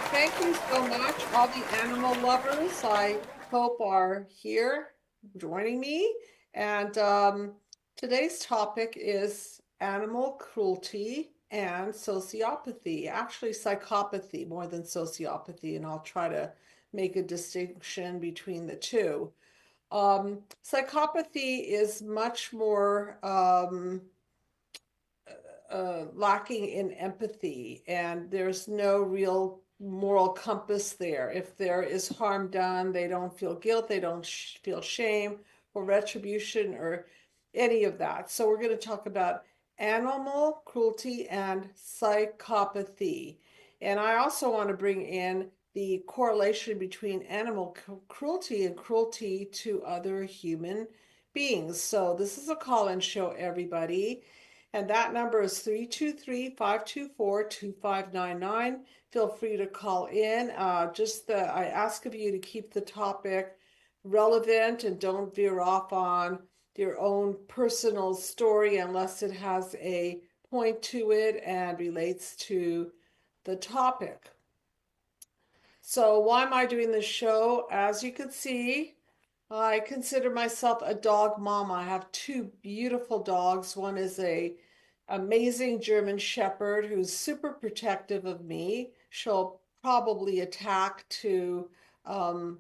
Thank you so much, all the animal lovers. I hope are here joining me. And today's topic is animal cruelty and sociopathy, actually psychopathy more than sociopathy, and I'll try to make a distinction between the two. Psychopathy is much more lacking in empathy, and there's no real moral compass there. If there is harm done, they don't feel guilt, they don't feel shame or retribution or any of that. So we're going to talk about animal cruelty and psychopathy. And I also want to bring in the correlation between animal cruelty and cruelty to other human beings. So this is a call-in show, everybody. And that number is 323-524-2599. Feel free to call in. I ask of you to keep the topic relevant and don't veer off on your own personal story unless it has a point to it and relates to the topic. So why am I doing this show? As you can see, I consider myself a dog mom. I have two beautiful dogs. One is a amazing German Shepherd who's super protective of me. She'll probably attack um,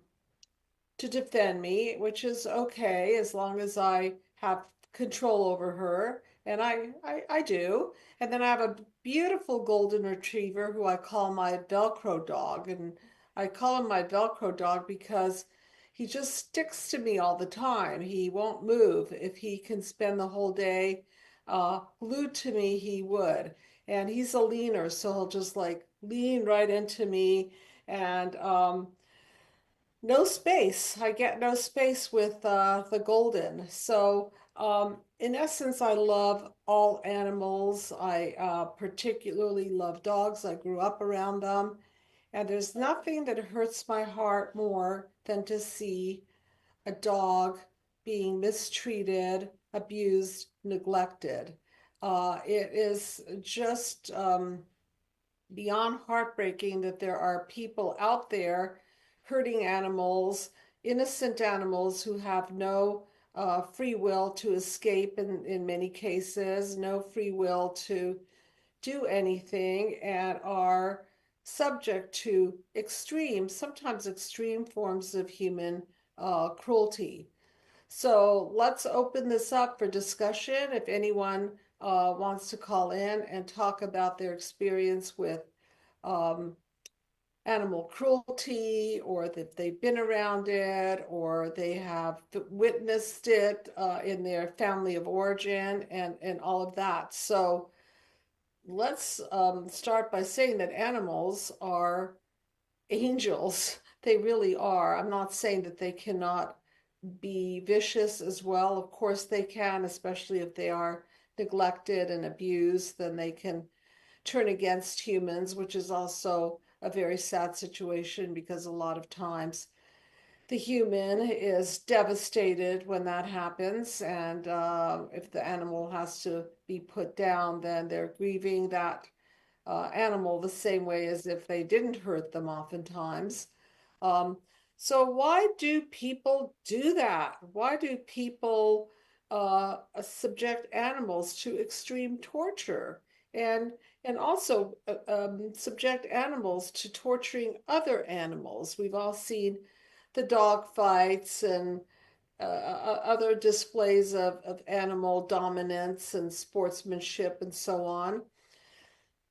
to defend me, which is okay as long as I have control over her. And I do. And then I have a beautiful golden retriever who I call my Velcro dog. And I call him my Velcro dog because he just sticks to me all the time. He won't move. If he can spend the whole day glued to me, he would. And he's a leaner, so he'll just like lean right into me. And no space. I get no space with the golden. So, in essence, I love all animals. I particularly love dogs. I grew up around them. And there's nothing that hurts my heart more than to see a dog being mistreated, abused, neglected. It is just beyond heartbreaking that there are people out there hurting animals, innocent animals who have no free will to escape in many cases, no free will to do anything, and are subject to extreme, sometimes extreme forms of human cruelty. So let's open this up for discussion. If anyone wants to call in and talk about their experience with um, animal cruelty, or that they've been around it, or they have witnessed it in their family of origin, and all of that. So let's start by saying that animals are angels. They really are. I'm not saying that they cannot be vicious as well. Of course they can, especially if they are neglected and abused, then they can turn against humans, which is also a very sad situation because a lot of times the human is devastated when that happens. And if the animal has to be put down, then they're grieving that animal the same way as if they didn't hurt them oftentimes. Um, so why do people do that? Why do people subject animals to extreme torture and and also subject animals to torturing other animals? We've all seen the dog fights and other displays of animal dominance and sportsmanship and so on.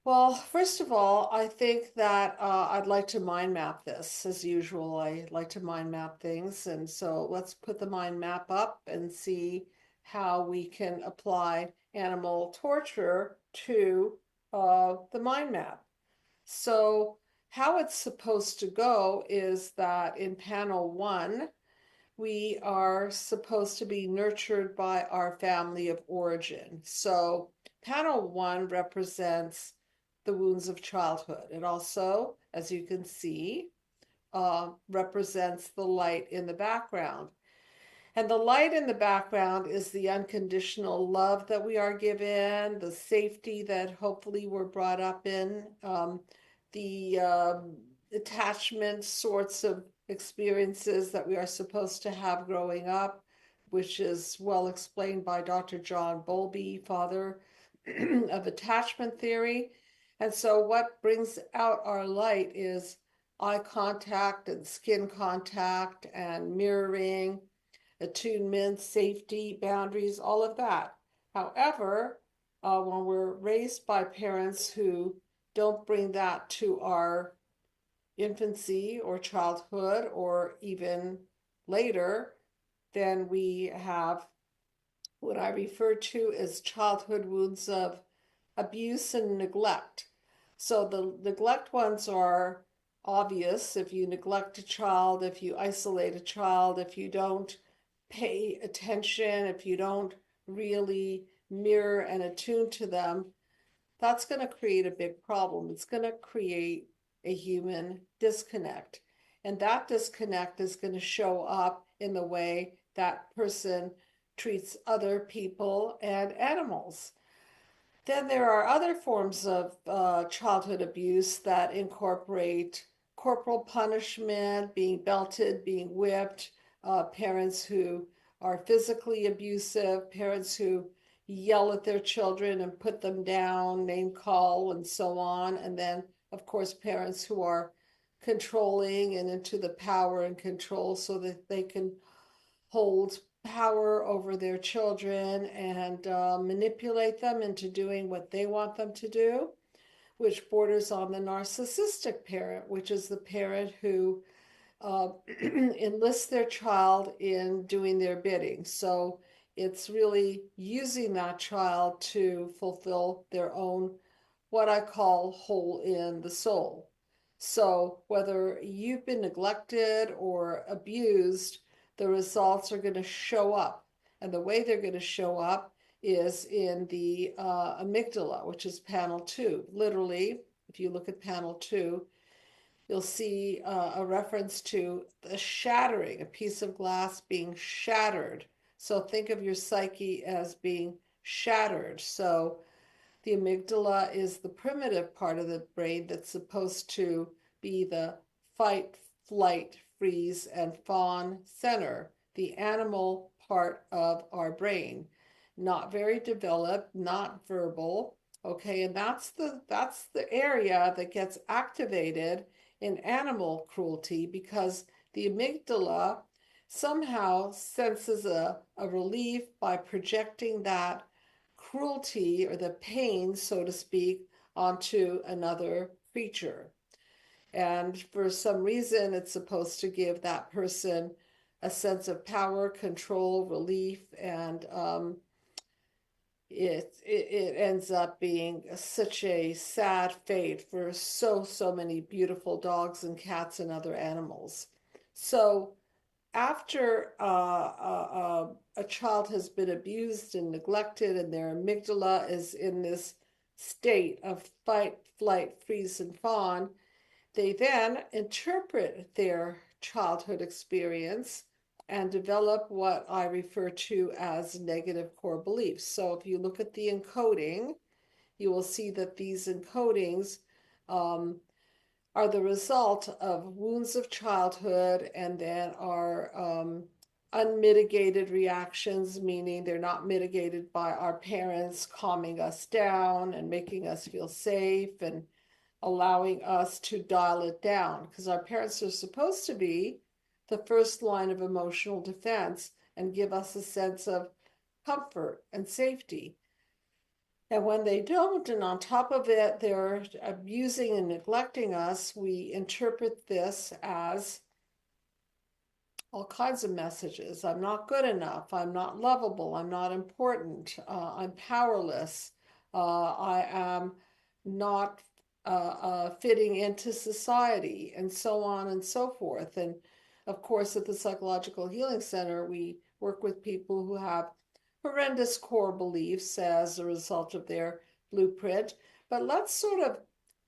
Well, first of all, I think that I'd like to mind map this. As usual, I like to mind map things. And so let's put the mind map up and see how we can apply animal torture to the mind map. So how it's supposed to go is that in panel one, we are supposed to be nurtured by our family of origin. So panel one represents the wounds of childhood. It also, as you can see, represents the light in the background. And the light in the background is the unconditional love that we are given, the safety that hopefully we're brought up in, the attachment sorts of experiences that we are supposed to have growing up, which is well explained by Dr. John Bowlby, father of attachment theory. And so what brings out our light is eye contact and skin contact and mirroring, attunement, safety, boundaries, all of that. However, when we're raised by parents who don't bring that to our infancy or childhood or even later, then we have what I refer to as childhood wounds of abuse and neglect. So the neglect ones are obvious. If you neglect a child, if you isolate a child, if you don't pay attention, if you don't really mirror and attune to them, that's going to create a big problem. It's going to create a human disconnect. And that disconnect is going to show up in the way that person treats other people and animals. Then there are other forms of childhood abuse that incorporate corporal punishment, being belted, being whipped, parents who are physically abusive, parents who yell at their children and put them down, name call, and so on. And then, of course, parents who are controlling and into the power and control so that they can hold power over their children and manipulate them into doing what they want them to do, which borders on the narcissistic parent, which is the parent who enlists their child in doing their bidding. So it's really using that child to fulfill their own, what I call, hole in the soul. So whether you've been neglected or abused, the results are going to show up. And the way they're going to show up is in the amygdala, which is panel 2. Literally, if you look at panel 2, you'll see a reference to the shattering, a piece of glass being shattered. So think of your psyche as being shattered. So the amygdala is the primitive part of the brain that's supposed to be the fight, flight, freeze, and fawn center, the animal part of our brain. Not very developed, not verbal. Okay, and that's the area that gets activated in animal cruelty because the amygdala somehow senses a relief by projecting that cruelty or the pain, so to speak, onto another creature. And for some reason, it's supposed to give that person a sense of power, control, relief, and it ends up being such a sad fate for so many beautiful dogs and cats and other animals. So after a child has been abused and neglected and their amygdala is in this state of fight, flight, freeze, and fawn, they then interpret their childhood experience and develop what I refer to as negative core beliefs. So if you look at the encoding, you will see that these encodings are the result of wounds of childhood and then are unmitigated reactions, meaning they're not mitigated by our parents calming us down and making us feel safe and allowing us to dial it down, because our parents are supposed to be the first line of emotional defense and give us a sense of comfort and safety. And when they don't, and on top of it, they're abusing and neglecting us, we interpret this as all kinds of messages. I'm not good enough. I'm not lovable. I'm not important. I'm powerless. I am not fitting into society, and so on and so forth. And of course, at the Psychological Healing Center, we work with people who have horrendous core beliefs as a result of their blueprint. But let's sort of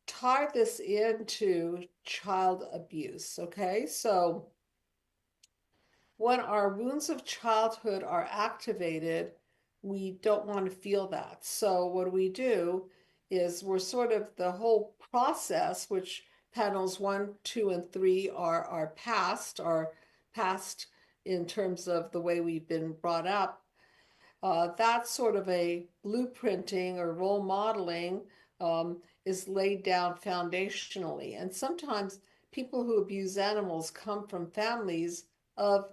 tie this into child abuse, okay? So when our wounds of childhood are activated, we don't want to feel that. So what we do is we're sort of the whole process, which panels 1, 2, and 3 are our past in terms of the way we've been brought up. That sort of a blueprinting or role modeling is laid down foundationally. And sometimes people who abuse animals come from families of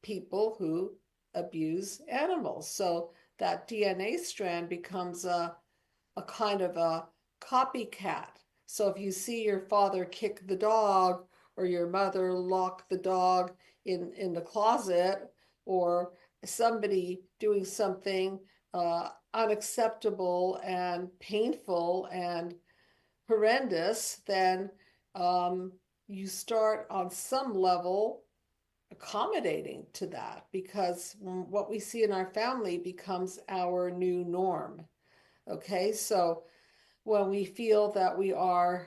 people who abuse animals. So that DNA strand becomes a kind of a copycat. So if you see your father kick the dog or your mother lock the dog in the closet, or somebody doing something unacceptable and painful and horrendous, then you start on some level accommodating to that, because what we see in our family becomes our new norm. Okay, so when we feel that we are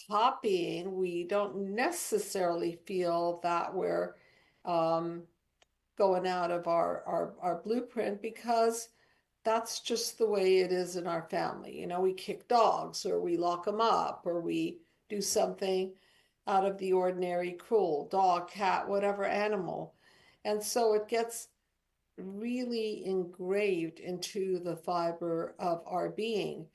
copying, we don't necessarily feel that we're going out of our blueprint, because that's just the way it is in our family. You know, we kick dogs, or we lock them up, or we do something out of the ordinary cruel, dog, cat, whatever animal. And so it gets really engraved into the fiber of our being.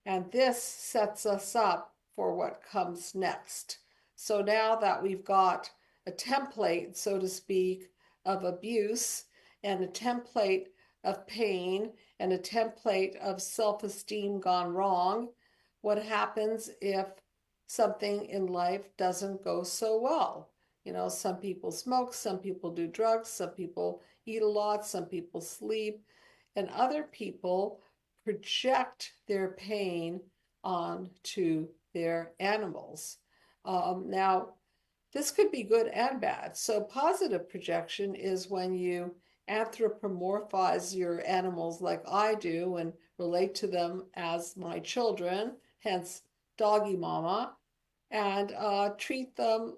And this sets us up for what comes next. So now that we've got a template, so to speak, of abuse, and a template of pain, and a template of self-esteem gone wrong, what happens if something in life doesn't go so well? You know, some people smoke, some people do drugs, some people eat a lot, some people sleep, and other people project their pain onto their animals. Now, this could be good and bad. So positive projection is when you anthropomorphize your animals like I do and relate to them as my children, hence doggy mama, and treat them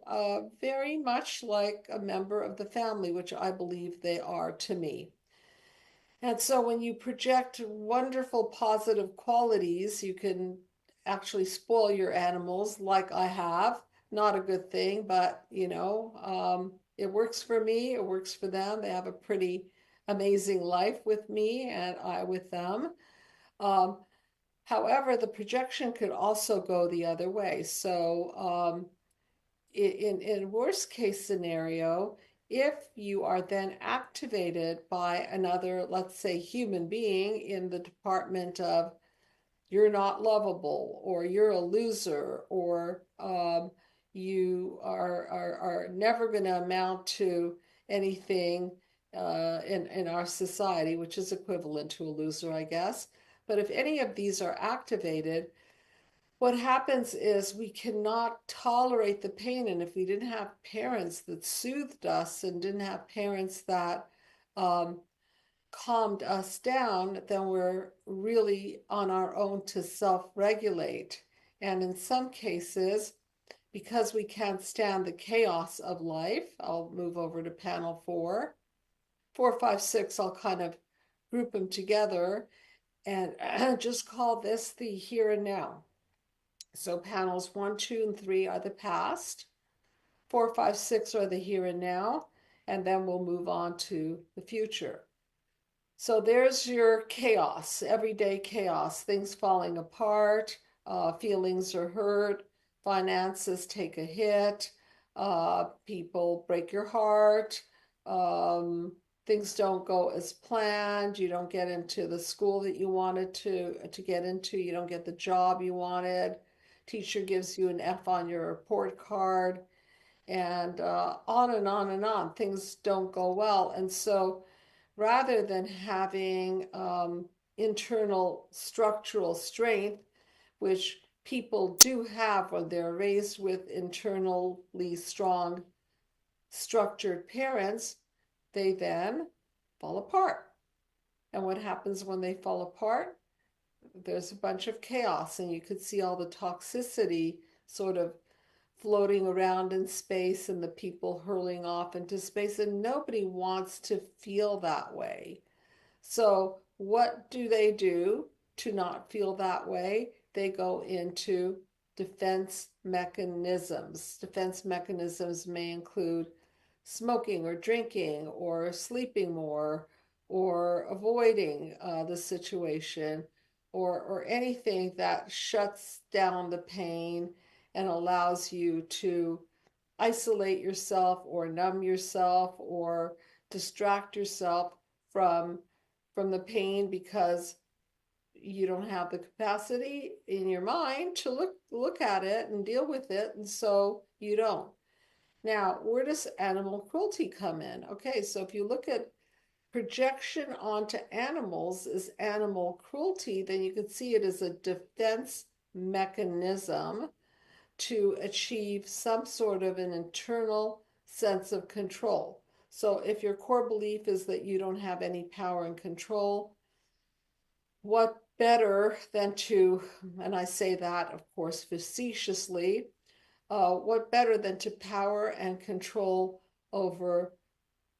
very much like a member of the family, which I believe they are to me. And so when you project wonderful positive qualities, you can actually spoil your animals, like I have. Not a good thing, but you know, it works for me, it works for them. They have a pretty amazing life with me, and I with them. Um, However, the projection could also go the other way. So in worst case scenario, if you are then activated by another, let's say, human being in the department of you're not lovable, or you're a loser, or you are never going to amount to anything in our society, which is equivalent to a loser, I guess. But if any of these are activated, what happens is we cannot tolerate the pain. And if we didn't have parents that soothed us, and didn't have parents that um, calmed us down, then we're really on our own to self-regulate. And in some cases, because we can't stand the chaos of life, I'll move over to panel 4. 4, 5, 6, I'll kind of group them together and just call this the here and now. So panels 1, 2, and 3 are the past. 4, 5, 6 are the here and now, and then we'll move on to the future. So there's your chaos, everyday chaos, things falling apart, feelings are hurt, finances take a hit, people break your heart, things don't go as planned, you don't get into the school that you wanted to get into, you don't get the job you wanted, teacher gives you an F on your report card, and on and on and on. Things don't go well. And so rather than having internal structural strength, which people do have when they're raised with internally strong, structured parents, they then fall apart. And what happens when they fall apart? There's a bunch of chaos, and you could see all the toxicity sort of floating around in space, and the people hurling off into space, and nobody wants to feel that way. So what do they do to not feel that way? They go into defense mechanisms. Defense mechanisms may include smoking or drinking or sleeping more or avoiding the situation or anything that shuts down the pain and allows you to isolate yourself or numb yourself or distract yourself from the pain because you don't have the capacity in your mind to look at it and deal with it, and so you don't. Now, where does animal cruelty come in? Okay, so if you look at projection onto animals as animal cruelty, then you can see it as a defense mechanism to achieve some sort of an internal sense of control. So if your core belief is that you don't have any power and control, what better than to, and I say that, of course, facetiously, what better than to power and control over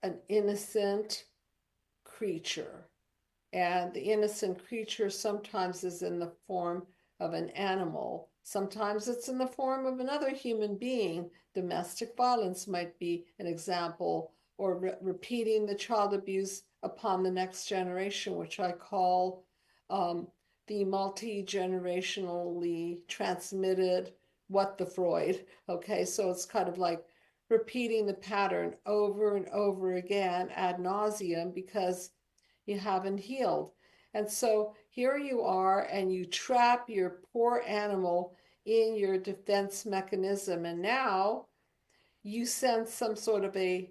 an innocent creature? And the innocent creature sometimes is in the form of an animal. Sometimes it's in the form of another human being. Domestic violence might be an example, or repeating the child abuse upon the next generation, which I call the multi-generationally transmitted 𝗬𝗏𝗏𝗏𝗏. Okay, so it's kind of like repeating the pattern over and over again ad nauseum because you haven't healed. And so here you are, and you trap your poor animal in your defense mechanism. And now you sense some sort of a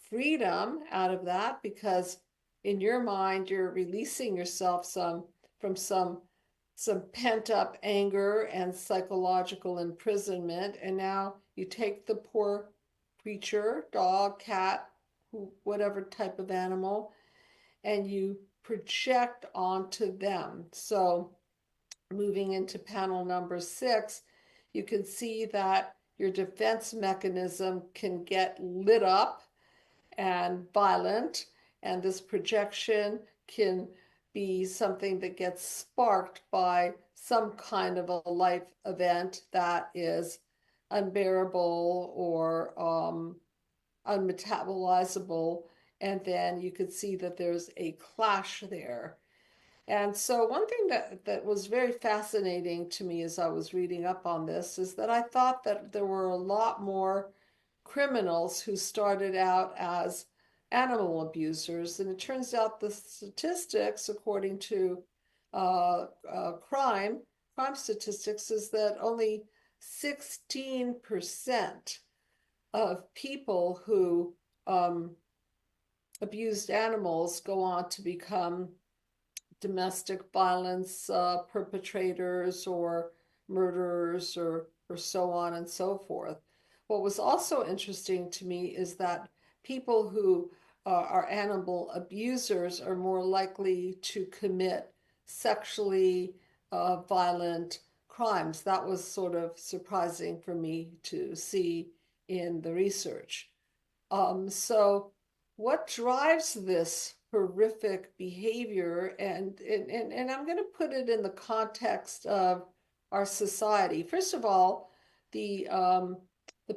freedom out of that because in your mind, you're releasing yourself from some pent up anger and psychological imprisonment. And now you take the poor creature, dog, cat, whatever type of animal, and you project onto them. So moving into panel number 6, you can see that your defense mechanism can get lit up and violent, and this projection can be something that gets sparked by some kind of a life event that is unbearable or unmetabolizable, and then you could see that there's a clash there. And so one thing that was very fascinating to me as I was reading up on this is that I thought that there were a lot more criminals who started out as animal abusers. And it turns out the statistics, according to crime statistics, is that only 16% of people who abused animals go on to become domestic violence perpetrators or murderers or so on and so forth. What was also interesting to me is that people who are animal abusers are more likely to commit sexually violent crimes. That was sort of surprising for me to see in the research. So what drives this horrific behavior? And I'm going to put it in the context of our society. First of all, the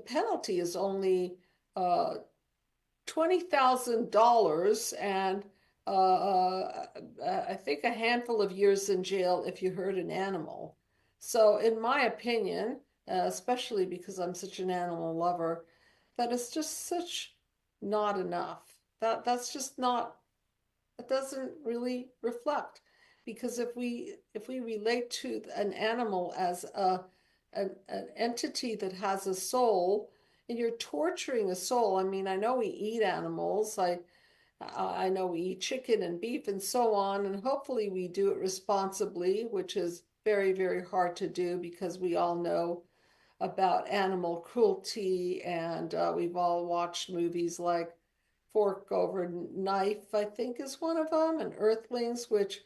penalty is only $20,000 and I think a handful of years in jail if you hurt an animal. So in my opinion, especially because I'm such an animal lover, that is just such not enough. That's just not, it doesn't really reflect, because if we relate to an animal as an entity that has a soul, and you're torturing a soul. I mean, I know we eat animals. I know we eat chicken and beef and so on, and hopefully we do it responsibly, which is very, very hard to do because we all know about animal cruelty, and we've all watched movies like Fork Over Knife, I think is one of them, and Earthlings, which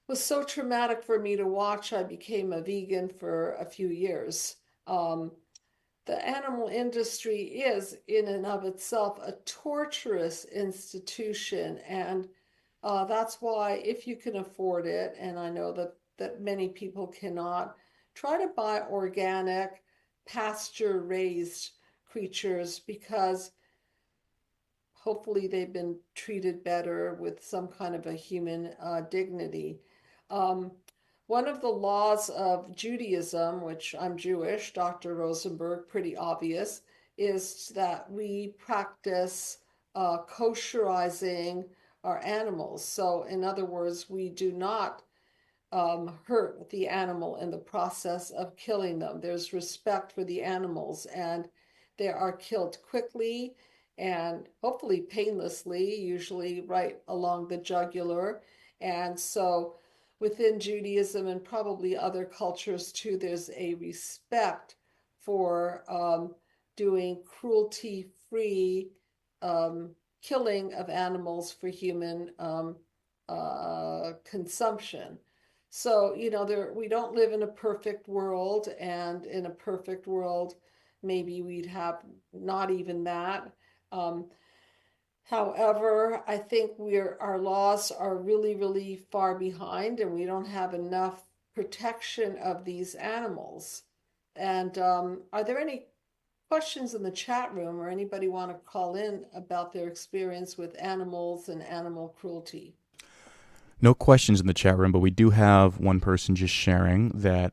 was so traumatic for me to watch. I became a vegan for a few years. The animal industry is, in and of itself, a torturous institution, and that's why, if you can afford it, and I know that many people cannot, try to buy organic, pasture-raised creatures because hopefully they've been treated better with some kind of a human dignity. Um, One of the laws of Judaism, which I'm Jewish, Dr. Rosenberg, pretty obvious, is that we practice kosherizing our animals. So, in other words, we do not hurt the animal in the process of killing them. There's respect for the animals, and they are killed quickly and hopefully painlessly, usually right along the jugular. And so, within Judaism and probably other cultures too, there's a respect for doing cruelty-free killing of animals for human consumption. So, we don't live in a perfect world, and in a perfect world, maybe we'd have not even that. Um, However, I think our laws are really, really far behind, and we don't have enough protection of these animals. And are there any questions in the chat room, or anybody want to call in about their experience with animals and animal cruelty? No questions in the chat room, but we do have one person just sharing that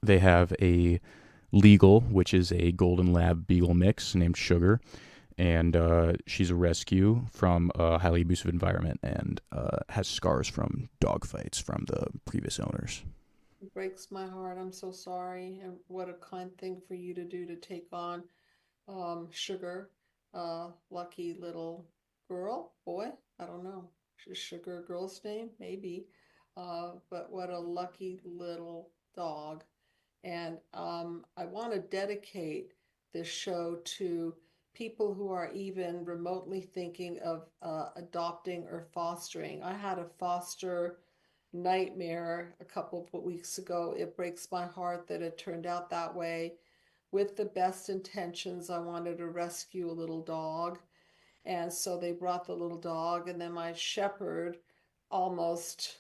they have a legal, which is a golden lab beagle mix named Sugar, and she's a rescue from a highly abusive environment and has scars from dog fights from the previous owners. It breaks my heart. I'm so sorry. And what a kind thing for you to do to take on Sugar, lucky little girl, boy, I don't know. Is Sugar a girl's name? Maybe. But what a lucky little dog. And I want to dedicate this show to people who are even remotely thinking of adopting or fostering. I had a foster nightmare a couple of weeks ago. It breaks my heart that it turned out that way. With the best intentions, I wanted to rescue a little dog. And so they brought the little dog, and then my shepherd almost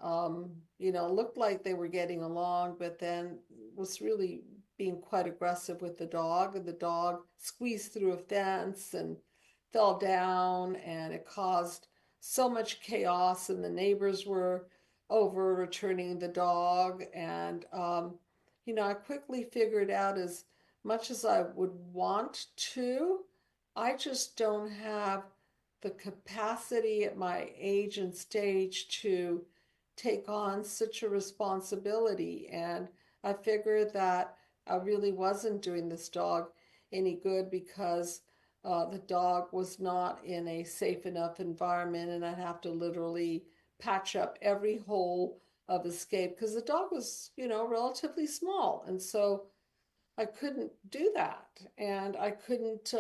looked like they were getting along, but then was really being quite aggressive with the dog. And the dog squeezed through a fence and fell down, and it caused so much chaos. And the neighbors were over returning the dog. And, I quickly figured out as much as I would want to, I just don't have the capacity at my age and stage to take on such a responsibility. And I figured that I really wasn't doing this dog any good because the dog was not in a safe enough environment, and I'd have to literally patch up every hole of escape because the dog was, relatively small. And so I couldn't do that. And I couldn't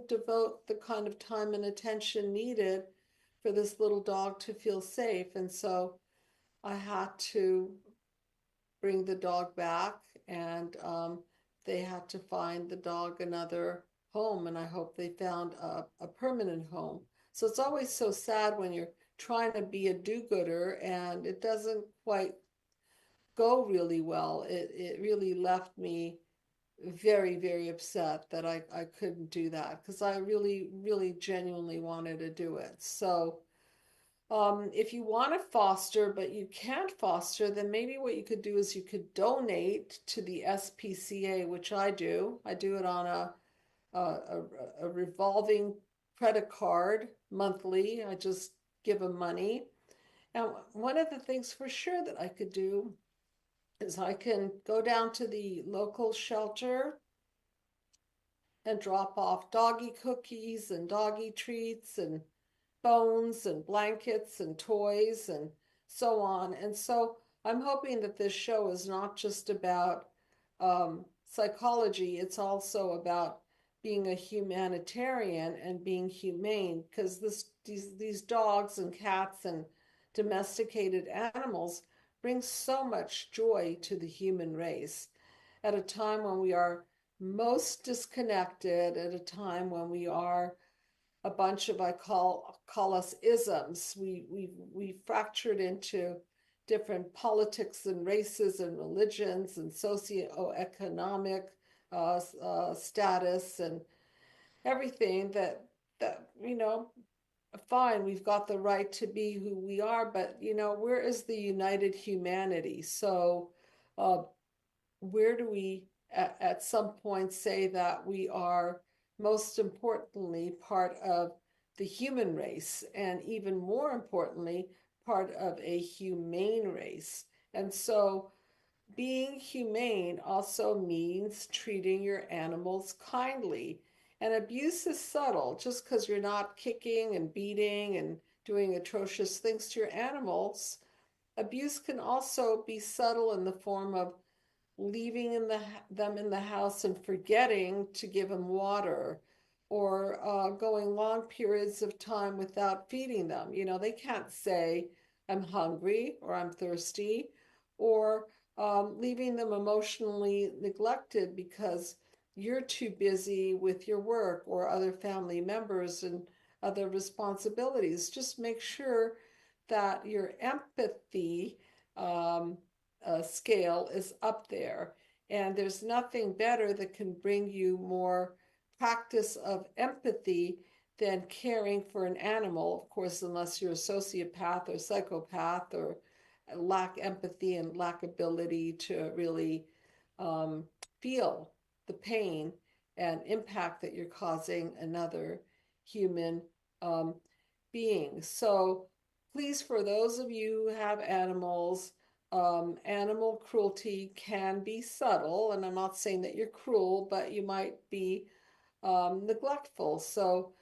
devote the kind of time and attention needed for this little dog to feel safe. And so I had to bring the dog back, and they had to find the dog another home. And I hope they found a permanent home. So it's always so sad when you're trying to be a do-gooder and it doesn't quite go really well. It really left me very, very upset that I couldn't do that because I really, really genuinely wanted to do it. So, if you want to foster, but you can't foster, then maybe what you could do is you could donate to the SPCA, which I do. I do it on a revolving credit card monthly. I just give them money. And one of the things for sure that I could do is I can go down to the local shelter and drop off doggy cookies and doggy treats and bones and blankets and toys and so on. And so I'm hoping that this show is not just about psychology, it's also about being a humanitarian and being humane, because these dogs and cats and domesticated animals bring so much joy to the human race at a time when we are most disconnected, at a time when we are a bunch of, I call us isms. We fractured into different politics and races and religions and socioeconomic status and everything that fine, we've got the right to be who we are, but where is the united humanity? So uh, where do we at some point say that we are most importantly part of the human race, and even more importantly, part of a humane race? And so being humane also means treating your animals kindly. And abuse is subtle. Just because you're not kicking and beating and doing atrocious things to your animals, abuse can also be subtle in the form of leaving them in the house and forgetting to give them water, or going long periods of time without feeding them. They can't say, I'm hungry or I'm thirsty, or leaving them emotionally neglected because you're too busy with your work or other family members and other responsibilities. Just make sure that your empathy um, scale is up there. And there's nothing better that can bring you more practice of empathy than caring for an animal, of course, unless you're a sociopath or psychopath or lack empathy and lack ability to really um, feel the pain and impact that you're causing another human um, being. So please, for those of you who have animals, animal cruelty can be subtle, and I'm not saying that you're cruel, but you might be neglectful. So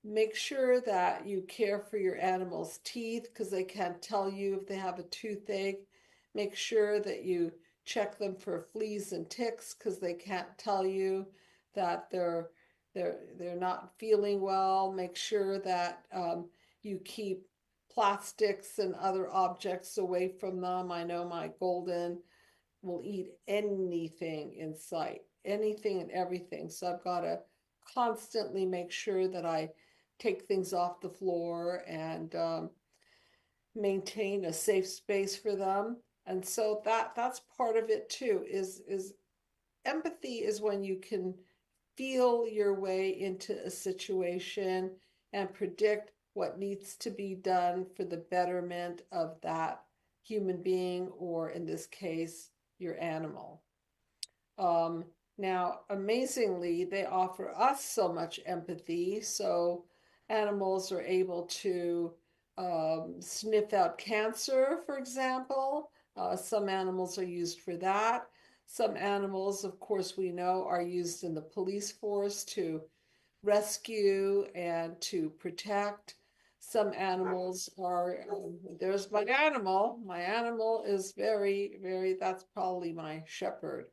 make sure that you care for your animal's teeth because they can't tell you if they have a toothache. Make sure that you check them for fleas and ticks because they can't tell you that they're not feeling well. Make sure that you keep plastics and other objects away from them. I know my golden will eat anything in sight, anything and everything. So I've got to constantly make sure that I take things off the floor and maintain a safe space for them. And so that's part of it too, is empathy is when you can feel your way into a situation and predict what needs to be done for the betterment of that human being, or in this case, your animal. Um, Now, amazingly, they offer us so much empathy. So animals are able to sniff out cancer, for example. Some animals are used for that. Some animals, of course, we know are used in the police force to rescue and to protect. Some animals are, there's my animal. My animal is very, very, that's probably my shepherd,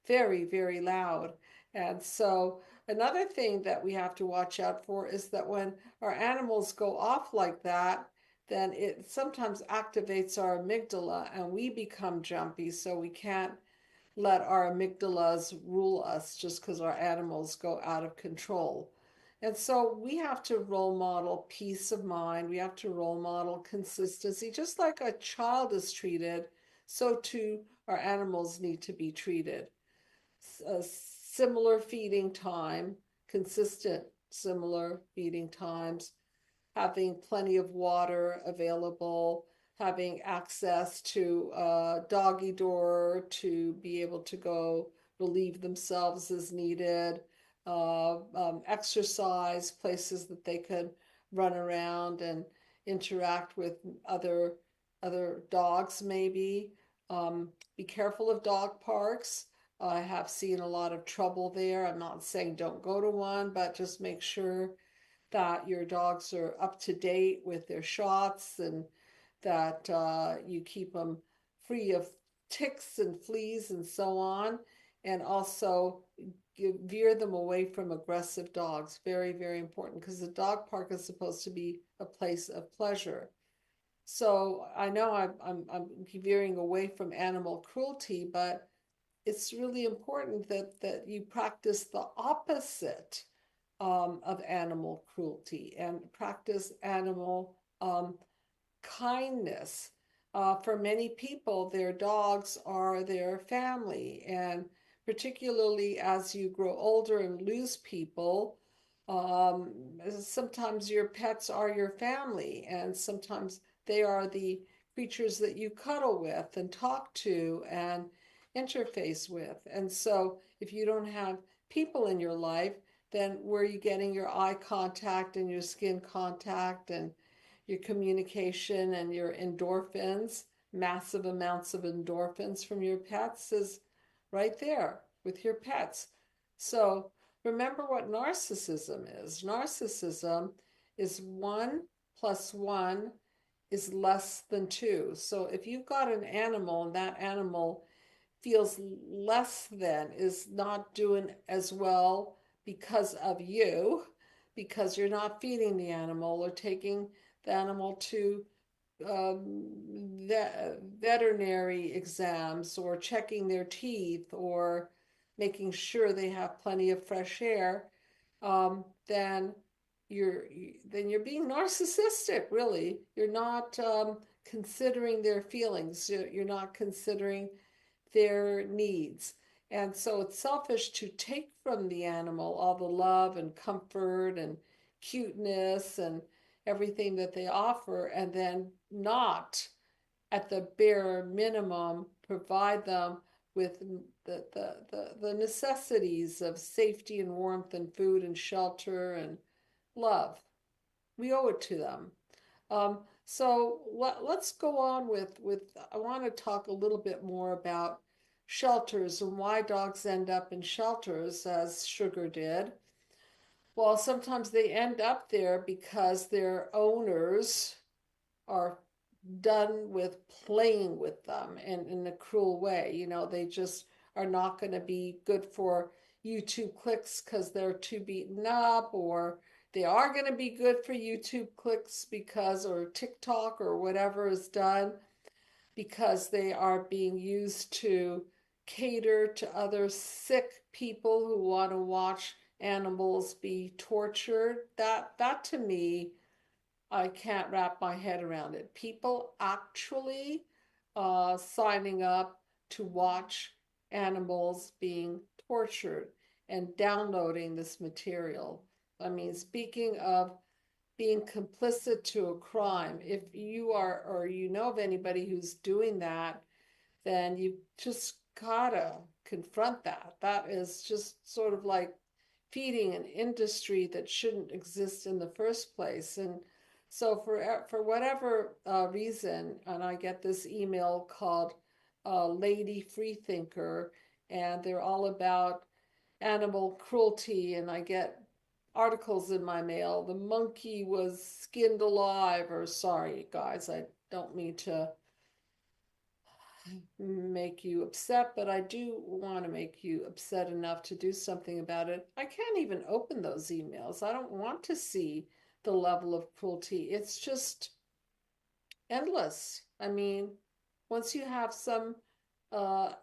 very, very loud. And so another thing that we have to watch out for is that when our animals go off like that, then it sometimes activates our amygdala and we become jumpy. So we can't let our amygdalas rule us just because our animals go out of control. And so we have to role model peace of mind. We have to role model consistency. Just like a child is treated, so too our animals need to be treated. A similar feeding time, consistent similar feeding times, having plenty of water available, having access to a doggy door to be able to go relieve themselves as needed, exercise, places that they could run around and interact with other dogs maybe. Be careful of dog parks. I have seen a lot of trouble there. I'm not saying don't go to one, but just make sure that your dogs are up to date with their shots, and that you keep them free of ticks and fleas and so on. And also veer them away from aggressive dogs. Very, very important, because the dog park is supposed to be a place of pleasure. So I know I'm veering away from animal cruelty, but it's really important that you practice the opposite of animal cruelty and practice animal kindness. For many people, their dogs are their family, and particularly as you grow older and lose people, um, sometimes your pets are your family, and sometimes they are the creatures that you cuddle with and talk to and interface with. And so, if you don't have people in your life, then where are you getting your eye contact and your skin contact and your communication and your endorphins, massive amounts of endorphins from your pets is right there with your pets. So remember what narcissism is. Narcissism is 1 plus 1 is less than 2. So if you've got an animal and that animal feels less than, is not doing as well because of you, because you're not feeding the animal or taking the animal to veterinary exams or checking their teeth or making sure they have plenty of fresh air, then you're you're being narcissistic, really. You're not considering their feelings. You're not considering their needs. And so it's selfish to take from the animal all the love and comfort and cuteness and everything that they offer, and then not at the bare minimum provide them with the necessities of safety and warmth and food and shelter and love. We owe it to them. So let's go on with I want to talk a little bit more about shelters and why dogs end up in shelters, as Sugar did. Well, sometimes they end up there because their owners are done with playing with them in a cruel way. You know, they just are not going to be good for YouTube clicks because they're too beaten up, or they are going to be good for YouTube clicks because, or TikTok or whatever is done, because they are being used to cater to other sick people who want to watch animals be tortured. That to me, I can't wrap my head around it. People actually signing up to watch animals being tortured and downloading this material. I mean, speaking of being complicit to a crime, if you are or you know of anybody who's doing that, then you just gotta confront that. That is just sort of like feeding an industry that shouldn't exist in the first place. And so for whatever reason, and I get this email called Lady Freethinker, and they're all about animal cruelty, and I get articles in my mail. The monkey was skinned alive, or sorry, guys, I don't mean to make you upset, but I do want to make you upset enough to do something about it. I can't even open those emails. I don't want to see the level of cruelty. It's just endless. I mean, once you have some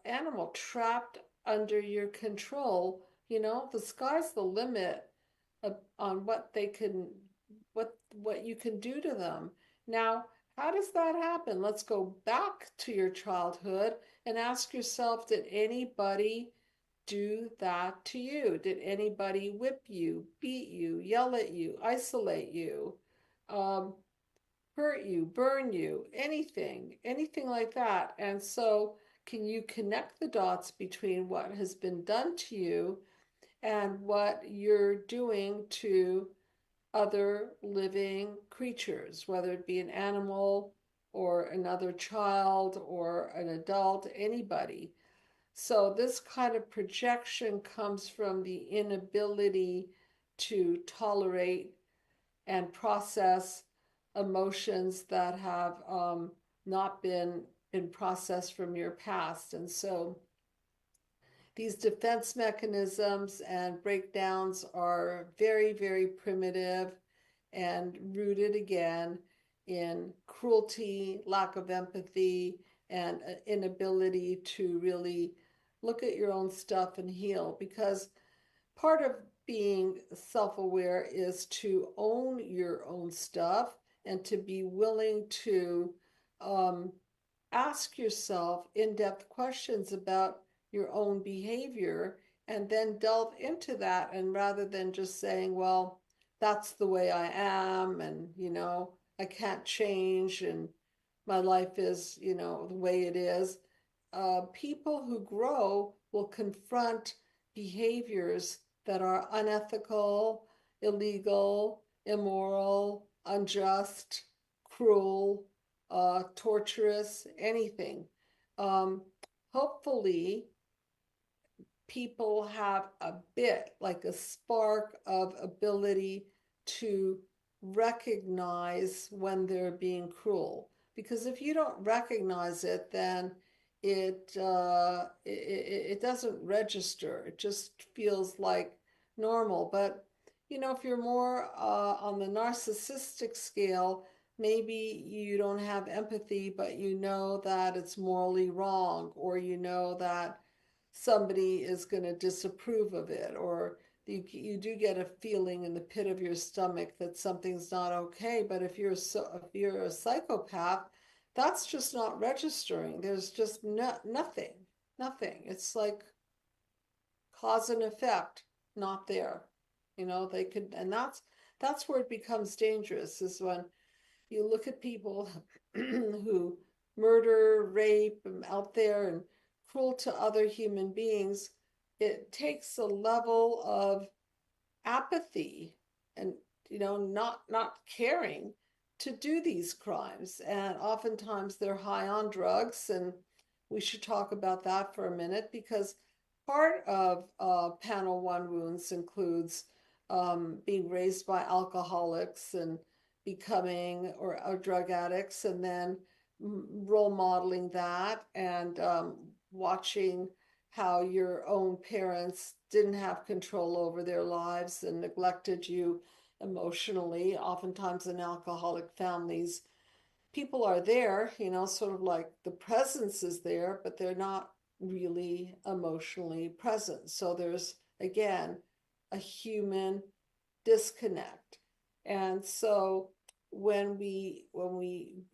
animal trapped under your control, you know, the sky's the limit on what they can, what you can do to them. Now, how does that happen? Let's go back to your childhood and ask yourself, did anybody do that to you? Did anybody whip you, beat you, yell at you, isolate you, um, hurt you, burn you, anything like that? And so, can you connect the dots between what has been done to you and what you're doing to other living creatures, whether it be an animal or another child or an adult, anybody? So, this kind of projection comes from the inability to tolerate and process emotions that have not been processed from your past. And so, these defense mechanisms and breakdowns are very, very primitive and rooted again in cruelty, lack of empathy, and inability to really look at your own stuff and heal. Because part of being self aware is to own your own stuff and to be willing to um, ask yourself in-depth questions about your own behavior and then delve into that. And rather than just saying, well, that's the way I am, and, I can't change, and my life is, the way it is. People who grow will confront behaviors that are unethical, illegal, immoral, unjust, cruel, torturous, anything. Um, Hopefully, people have a bit, like a spark of ability to recognize when they're being cruel. Because if you don't recognize it, then it doesn't register. It just feels like normal. But if you're more on the narcissistic scale, maybe you don't have empathy, but you know that it's morally wrong, or you know that somebody is going to disapprove of it, or you do get a feeling in the pit of your stomach that something's not okay. But if you're a psychopath, that's just not registering. There's just nothing. It's like cause and effect, not there. They could, and that's where it becomes dangerous, is when you look at people who murder, rape, and out there and cruel to other human beings. It takes a level of apathy and not caring to do these crimes. And oftentimes they're high on drugs, and we should talk about that for a minute, because part of panel one wounds includes being raised by alcoholics and becoming or drug addicts, and then role modeling that, and watching how your own parents didn't have control over their lives and neglected you emotionally. Oftentimes in alcoholic families, people are there, sort of like the presence is there, but they're not really emotionally present. So there's, again, a human disconnect. And so when we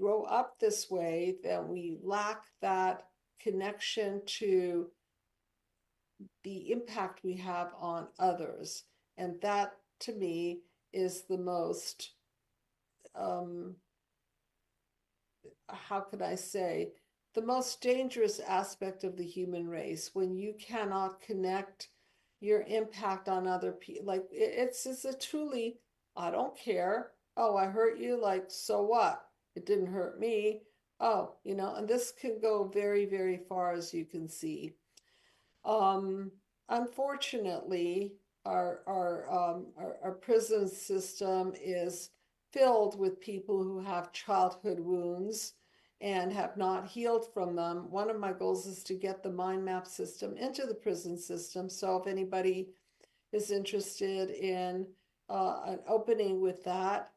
grow up this way, then we lack that connection to the impact we have on others. And that, to me, is the most, um, how could I say, the most dangerous aspect of the human race, when you cannot connect your impact on other people. Like it's a truly, I don't care. Oh, I hurt you. Like, so what? It didn't hurt me. Oh, and this can go very, very far, as you can see. Um, Unfortunately, our prison system is filled with people who have childhood wounds and have not healed from them. One of my goals is to get the mind map system into the prison system. So if anybody is interested in an opening with that,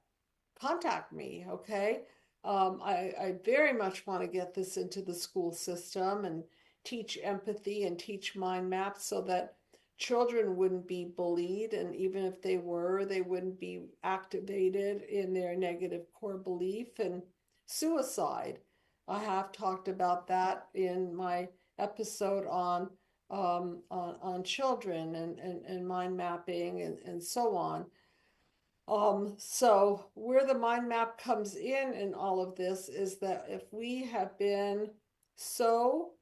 contact me, okay? I very much want to get this into the school system and teach empathy and teach mind maps, so that children wouldn't be bullied, and even if they were, they wouldn't be activated in their negative core belief. And suicide, I have talked about that in my episode on children and mind mapping and so on. So where the mind map comes in all of this is that if we have been so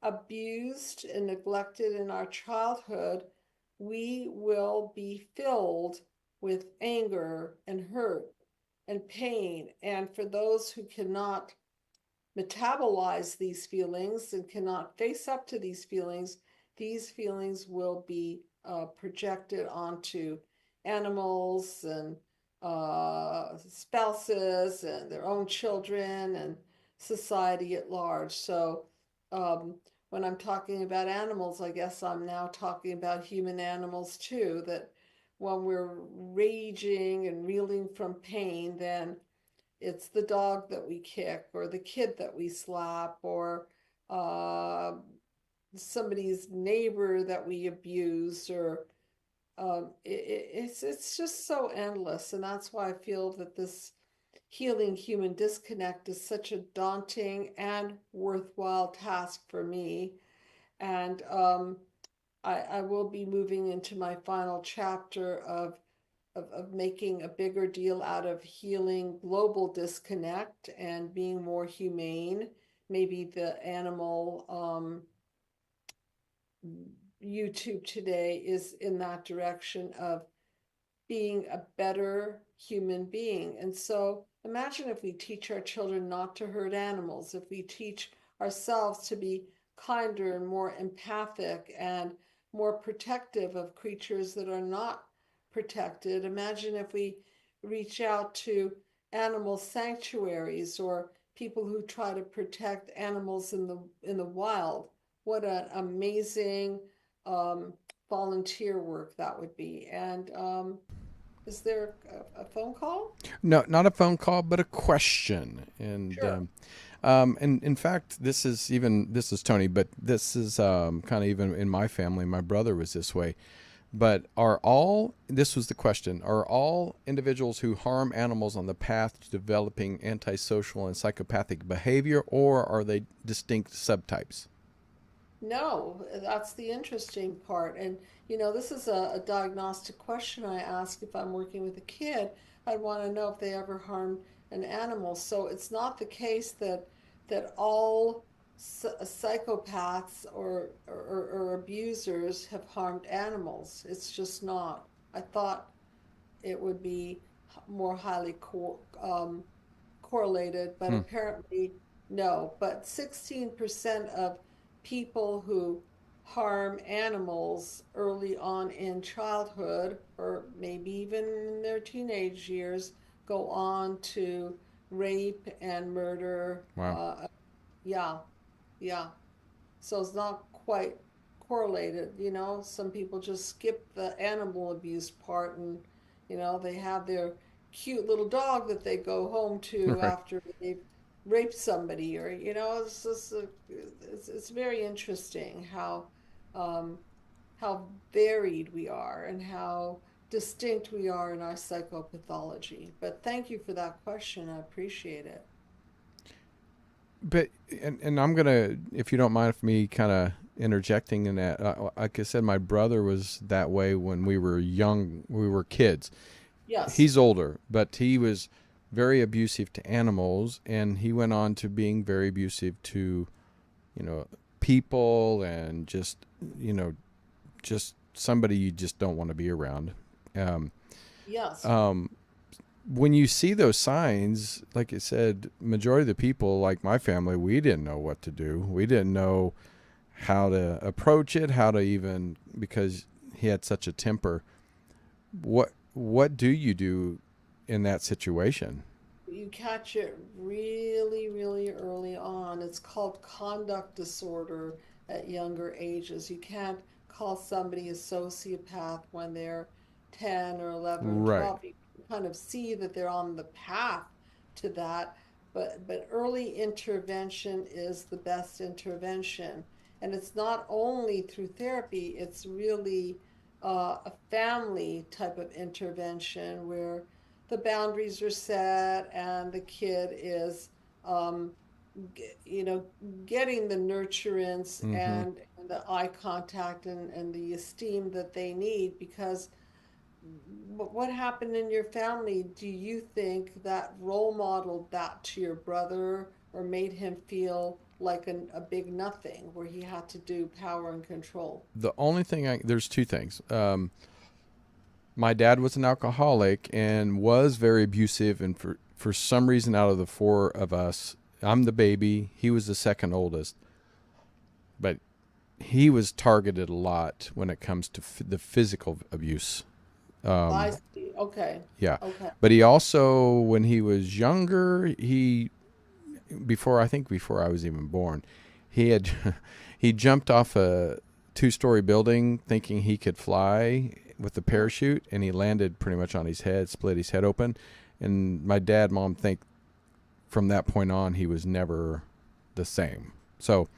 abused and neglected in our childhood, we will be filled with anger and hurt and pain. And for those who cannot metabolize these feelings and cannot face up to these feelings will be projected onto animals and spouses and their own children and society at large. So um, when I'm talking about animals, I guess I'm now talking about human animals too, that when we're raging and reeling from pain, then it's the dog that we kick, or the kid that we slap, or uh, somebody's neighbor that we abuse, or it's just so endless. And that's why I feel that this healing human disconnect is such a daunting and worthwhile task for me. And I will be moving into my final chapter of making a bigger deal out of healing global disconnect and being more humane. Maybe the animal YouTube today is in that direction of being a better human being. And so imagine if we teach our children not to hurt animals, if we teach ourselves to be kinder and more empathic and more protective of creatures that are not protected. Imagine if we reach out to animal sanctuaries or people who try to protect animals in the wild. What an amazing um, volunteer work that would be. And is there a phone call? No, not a phone call, but a question. Sure. And in fact, this is Tony, but this is kind of even in my family. My brother was this way. But this was the question, are all individuals who harm animals on the path to developing antisocial and psychopathic behavior, or are they distinct subtypes? No, that's the interesting part. And, this is a diagnostic question I ask if I'm working with a kid. I want to know if they ever harmed an animal. So it's not the case that all psychopaths or abusers have harmed animals. It's just not. I thought it would be more highly correlated, but Hmm. apparently no. But 16% of people who harm animals early on in childhood, or maybe even in their teenage years, go on to rape and murder. Wow. Yeah, yeah. So it's not quite correlated, Some people just skip the animal abuse part and, they have their cute little dog that they go home to Right. after they've raped somebody or, it's just it's very interesting um, how varied we are and how distinct we are in our psychopathology. But thank you for that question. I appreciate it. But and I'm gonna, if you don't mind, for me kind of interjecting in that. Like I said, my brother was that way when we were young. We were kids. Yes. He's older, but he was very abusive to animals, and he went on to being very abusive to, people, and just somebody you just don't want to be around. Um, Yes. um, when you see those signs, like I said, majority of the people, like my family, we didn't know what to do. We didn't know how to approach it, how to even, because he had such a temper. What do you do in that situation? You catch it really, really early on. It's called conduct disorder at younger ages. You can't call somebody a sociopath when they're 10 or 11 or Right. 12. You can kind of see that they're on the path to that. But early intervention is the best intervention. And it's not only through therapy, it's really a family type of intervention where the boundaries are set and the kid is um, you know getting the nurturance Mm-hmm. and the eye contact and the esteem that they need because what happened in your family, do you think that role modeled that to your brother or made him feel like a big nothing where he had to do power and control? The only thing there's two things. My dad was an alcoholic and was very abusive, and for some reason, out of the four of us, I'm the baby. He was the second oldest, but he was targeted a lot when it comes to the physical abuse. I Um, see. Okay. yeah, Okay. but he also, when he was younger, before I was even born, he had he jumped off a two-story building thinking he could fly with the parachute, and he landed pretty much on his head, split his head open. And my dad, mom think from that point on he was never the same. So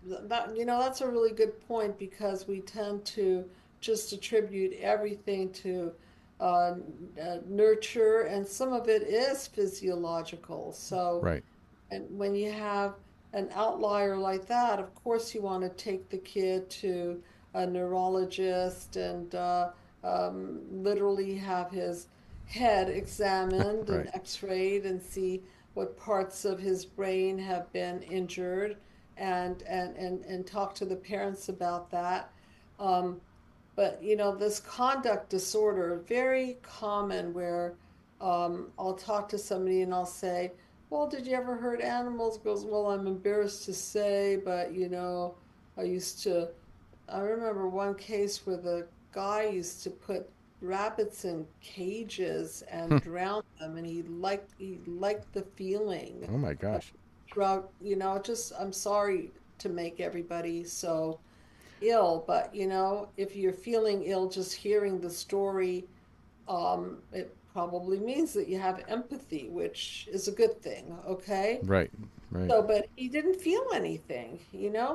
That's a really good point because we tend to just attribute everything to nurture, and some of it is physiological. So, Right. and when you have an outlier like that, of course you want to take the kid to a neurologist and literally have his head examined and Right. x-rayed and see what parts of his brain have been injured, and talk to the parents about that. Um, but this conduct disorder, very common, where I'll talk to somebody and I'll say, well, did you ever hurt animals? Goes, well, I'm embarrassed to say, but I used to. I remember one case where the guy used to put rabbits in cages and drown them, and he liked the feeling Oh my of gosh. drug. Just I'm sorry to make everybody so ill, but if you're feeling ill just hearing the story, it probably means that you have empathy, which is a good thing, okay? Right. Right. So, but he didn't feel anything,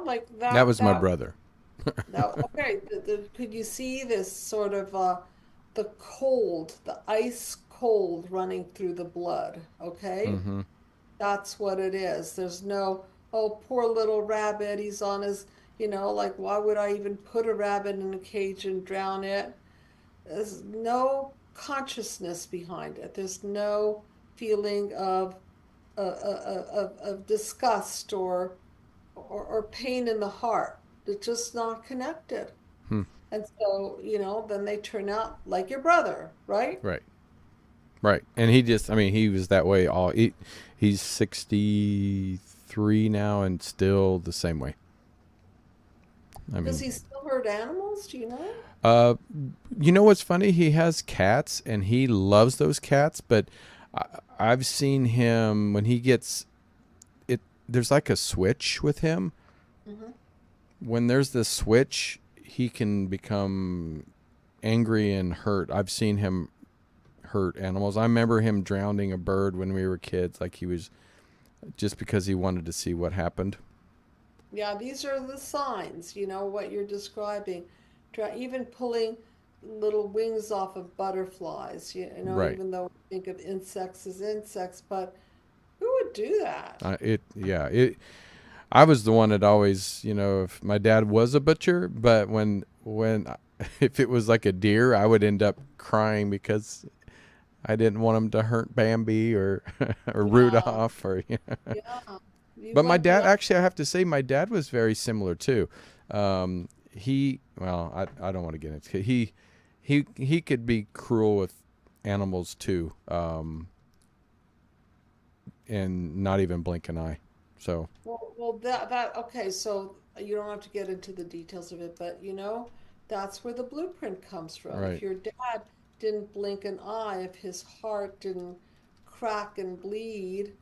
like That that, was my brother. okay, could you see this sort of, the cold, the ice cold running through the blood, okay? Mm-hmm. That's what it is. There's no, oh, poor little rabbit, he's on his, like, why would I even put a rabbit in a cage and drown it? There's no consciousness behind it. There's no feeling of disgust or pain in the heart. It's just not connected. Hmm. And so, then they turn out like your brother, right? Right. Right. And he just, I mean, he was that way he's 63 now and still the same way. I Does mean, he still hurt animals? Do you know? uh, you know what's funny? He has cats and he loves those cats, but I've seen him when he gets it. There's like a switch with him. Hmm. When there's this switch, he can become angry and hurt. I've seen him hurt animals. I remember him drowning a bird when we were kids, like he was just because he wanted to see what happened. Yeah, these are the signs, what you're describing. Even pulling little wings off of butterflies, Right. even though we think of insects as insects, but who would do that? It. I was the one that always, if my dad was a butcher, but when if it was like a deer, I would end up crying because I didn't want him to hurt Bambi or or Yeah, Rudolph or. yeah. You But my went dad, beyond. actually, I have to say, my dad was very similar too. I don't want to get into it. He could be cruel with animals too, and not even blink an eye. So Well, that okay. So you don't have to get into the details of it, but that's where the blueprint comes from. If right, your dad didn't blink an eye, if his heart didn't crack and bleed,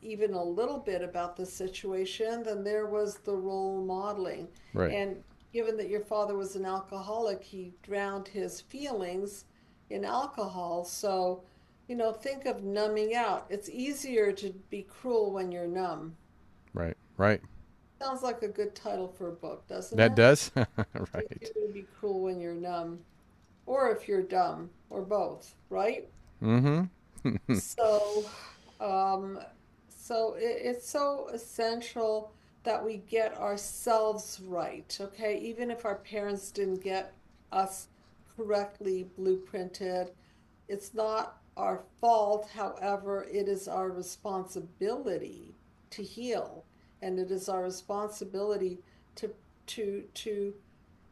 even a little bit about the situation, then there was the role modeling. right, And given that your father was an alcoholic, he drowned his feelings in alcohol. So, think of numbing out. It's easier to be cruel when you're numb. right, right. Sounds like a good title for a book, doesn't That it? does It's right. easier to be cruel when you're numb, or if you're dumb, or both, right? Mm-hmm. So, um, it's so essential that we get ourselves right, okay? Even if our parents didn't get us correctly blueprinted, it's not our fault. However, it is our responsibility to heal, and it is our responsibility to to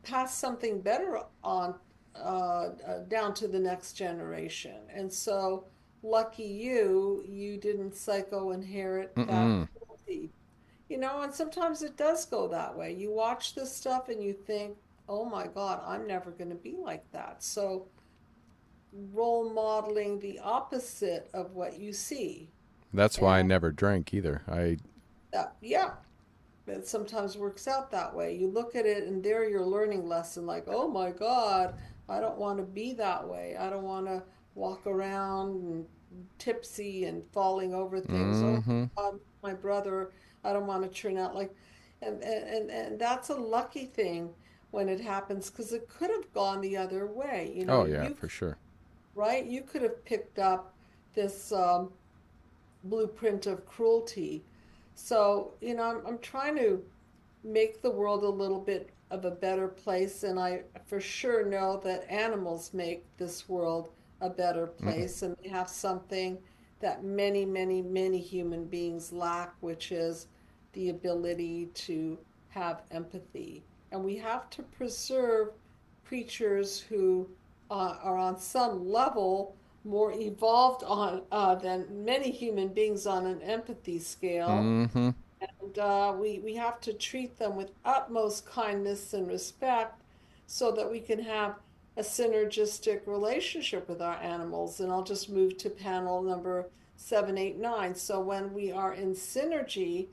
pass something better on, down to the next generation. And so, lucky you, you didn't psycho inherit that Mm-mm. cruelty. And sometimes it does go that way. You watch this stuff and you think, oh my God, I'm never going to be like that. So, role modeling the opposite of what you see. That's why I And never drank either. that, yeah, it sometimes works out that way. You look at it and there your learning lesson, like, oh my God, I don't want to be that way. I don't want to walk around and tipsy and falling over things. Oh Mm-hmm. my God, my brother, I don't want to turn out like, and that's a lucky thing. when it happens, because it could have gone the other way. Oh yeah, for sure. Right? You could have picked up this blueprint of cruelty. So, I'm trying to make the world a little bit of a better place, and I for sure know that animals make this world a better place, and they have something that many, many, many human beings lack, which is the ability to have empathy. And we have to preserve creatures who are on some level more evolved on than many human beings on an empathy scale. Mm-hmm. And we have to treat them with utmost kindness and respect so that we can have a synergistic relationship with our animals. And I'll just move to panel number 789. So when we are in synergy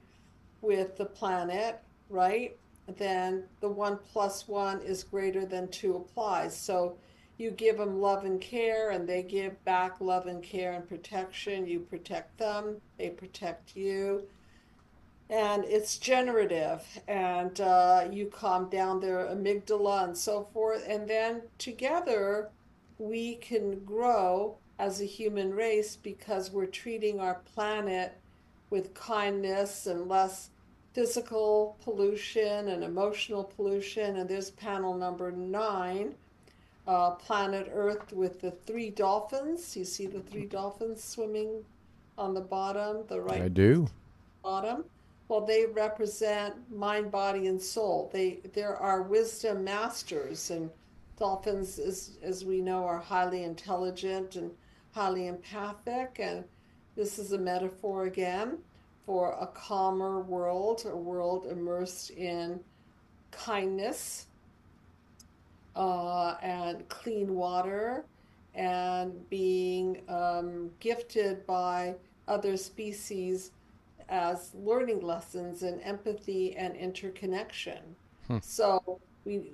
with the planet, right, then the 1+1 is greater than 2 applies. So you give them love and care, and they give back love and care and protection. You protect them, they protect you. And it's generative, and you calm down their amygdala and so forth. And then together we can grow as a human race because we're treating our planet with kindness and less physical pollution and emotional pollution. And there's panel number 9, planet Earth with the 3 dolphins. You see the 3 dolphins swimming on the bottom, the right I do. bottom. Well, they represent mind, body, and soul. There are wisdom masters, and dolphins, as we know, are highly intelligent and highly empathic. And this is a metaphor again for a calmer world, a world immersed in kindness and clean water, and being gifted by other species as learning lessons in empathy and interconnection. So we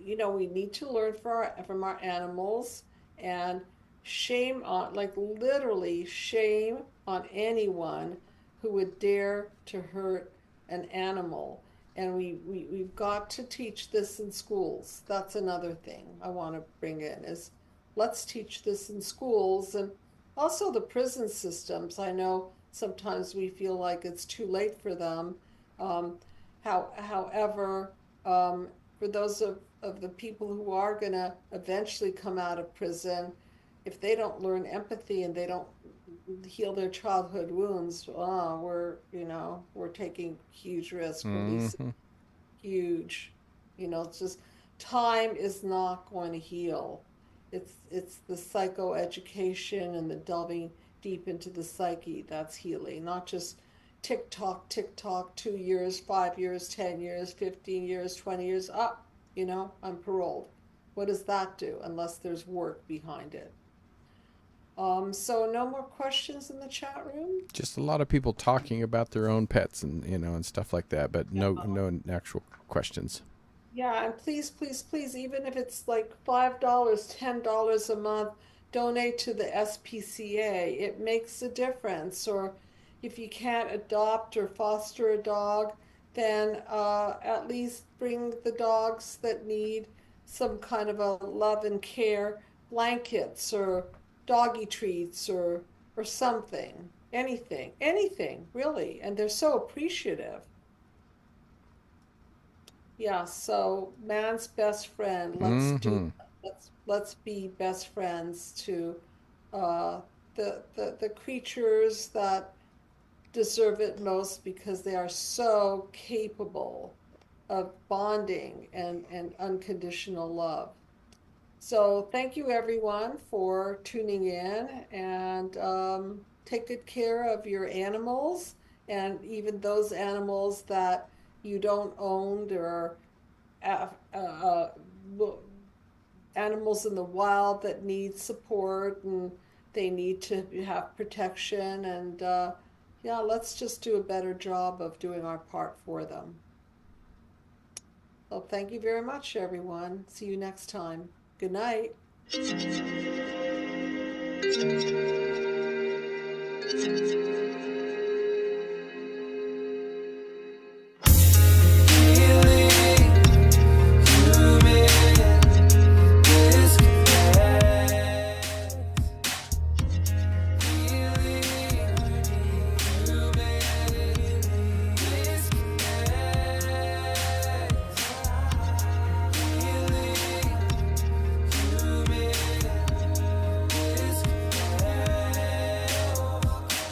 need to learn from our animals, and shame on, like literally shame on anyone who would dare to hurt an animal. And we've got to teach this in schools. That's another thing I want to bring in is let's teach this in schools, and also the prison systems. I know sometimes we feel like it's too late for them. However, for those of the people who are going to eventually come out of prison, if they don't learn empathy and they don't heal their childhood wounds, we're taking huge risk, releasing huge, it's just time is not going to heal. It's the psychoeducation and the delving deep into the psyche that's healing, not just tick tock, 2 years, 5 years, 10 years, 15 years, 20 years, I'm paroled. What does that do unless there's work behind it? So no more questions in the chat room? Just a lot of people talking about their own pets and and stuff like that, but no actual questions. Yeah, and please, please, please, even if it's like $5, $10 a month, donate to the 𝗬PCA. It makes a difference. Or if you can't adopt or foster a dog, then at least bring the dogs that need some kind of a love and care, blankets or doggy treats or something, anything really. And they're so appreciative. Yeah, so man's best friend. Let's be best friends to the creatures that deserve it most, because they are so capable of bonding and unconditional love. So thank you everyone for tuning in, and take good care of your animals, and even those animals that you don't own. There are animals in the wild that need support, and they need to have protection, and let's just do a better job of doing our part for them. Well, thank you very much, everyone. See you next time. Good night.